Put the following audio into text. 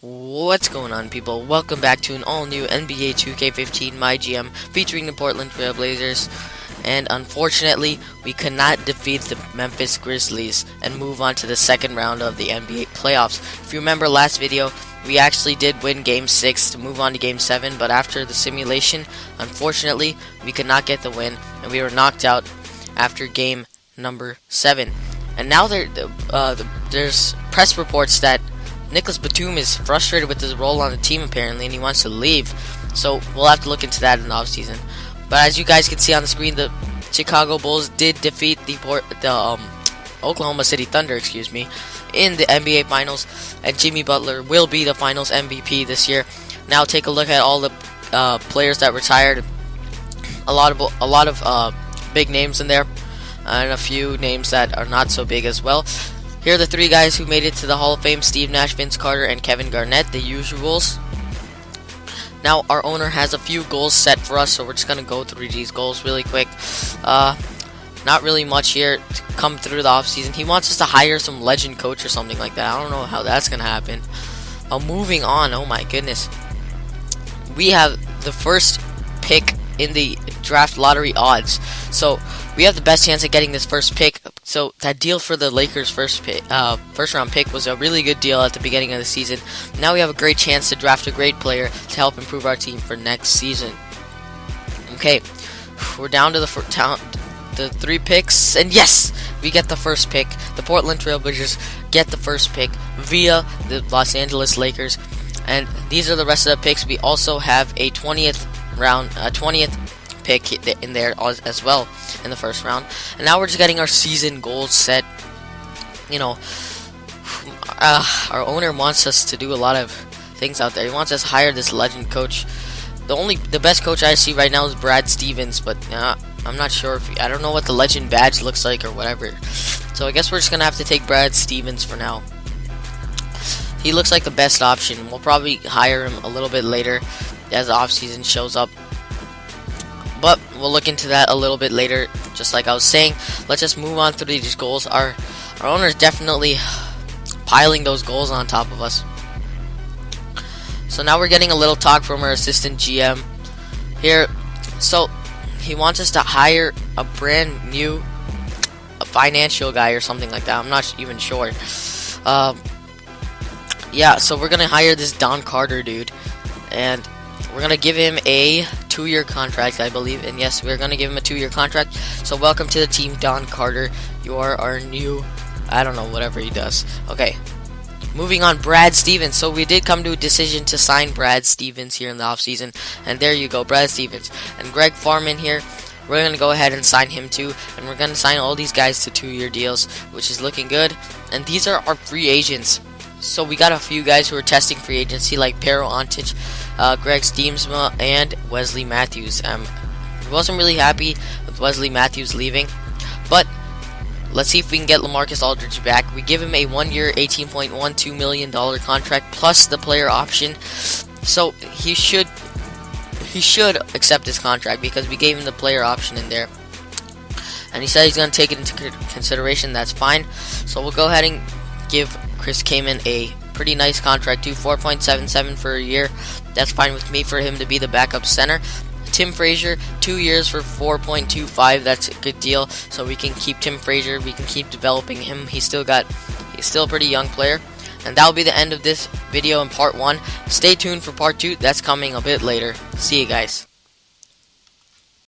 What's going on, people? Welcome back to an all-new NBA 2K15 MyGM featuring the Portland Trail Blazers. And unfortunately, we could not defeat the Memphis Grizzlies and move on to the second round of the NBA playoffs. If you remember last video, we actually did win Game 6 to move on to Game 7, but after the simulation, unfortunately, we could not get the win, and we were knocked out after Game number 7. And now there's press reports that Nicholas Batum is frustrated with his role on the team apparently, and he wants to leave. So we'll have to look into that in the offseason. But as you guys can see on the screen, the Chicago Bulls did defeat the Oklahoma City Thunder, in the NBA Finals, and Jimmy Butler will be the Finals MVP this year. Now take a look at all the players that retired. A lot of big names in there, and a few names that are not so big as well. Here are the three guys who made it to the Hall of Fame: Steve Nash, Vince Carter, and Kevin Garnett, the usuals. Now, our owner has a few goals set for us, so we're just going to go through these goals really quick. Not really much here to come through the offseason. He wants us to hire some legend coach or something like that. I don't know how that's going to happen. Moving on, oh my goodness. We have the first pick in the draft lottery odds. So, we have the best chance at getting this first pick. So that deal for the Lakers' first round pick was a really good deal at the beginning of the season. Now we have a great chance to draft a great player to help improve our team for next season. Okay, we're down to the three picks, and yes, we get the first pick. The Portland Trail Blazers get the first pick via the Los Angeles Lakers, and these are the rest of the picks. We also have a 20th pick in there as well in the first round. And now we're just getting our season goals set. You know, our owner wants us to do a lot of things out there. He wants us to hire this legend coach. The best coach I see right now is Brad Stevens, but I'm not sure I don't know what the legend badge looks like or whatever. So I guess we're just gonna have to take Brad Stevens for now. He looks like the best option. We'll probably hire him a little bit later as the offseason shows up. But we'll look into that a little bit later. Just like I was saying, let's just move on through these goals. Our owner is definitely piling those goals on top of us. So now we're getting a little talk from our assistant GM here. So he wants us to hire a brand new financial guy or something like that. I'm not even sure. Yeah, so we're gonna hire this Don Carter dude, and we're going to give him a 2-year contract, I believe. And yes, we're going to give him a 2-year contract. So welcome to the team, Don Carter. You are our new, I don't know, whatever he does. Okay, moving on, Brad Stevens. So we did come to a decision to sign Brad Stevens here in the offseason. And there you go, Brad Stevens. And Greg Farman here, we're going to go ahead and sign him too. And we're going to sign all these guys to 2-year deals, which is looking good. And these are our free agents. So we got a few guys who are testing free agency, like Pero Antic, Greg Steemsma, and Wesley Matthews. Wasn't really happy with Wesley Matthews leaving, but let's see if we can get LaMarcus Aldridge back. We give him a 1-year, $18.12 million contract plus the player option, so he should accept his contract because we gave him the player option in there, and he said he's going to take it into consideration. That's fine. So we'll go ahead and give Chris Kaman a pretty nice contract too, 4.77 for a year. That's fine with me for him to be the backup center. Tim Frazier, 2 years for 4.25. That's a good deal. So we can keep Tim Frazier. We can keep developing him. He's still a pretty young player. And that'll be the end of this video in part 1. Stay tuned for part 2. That's coming a bit later. See you guys.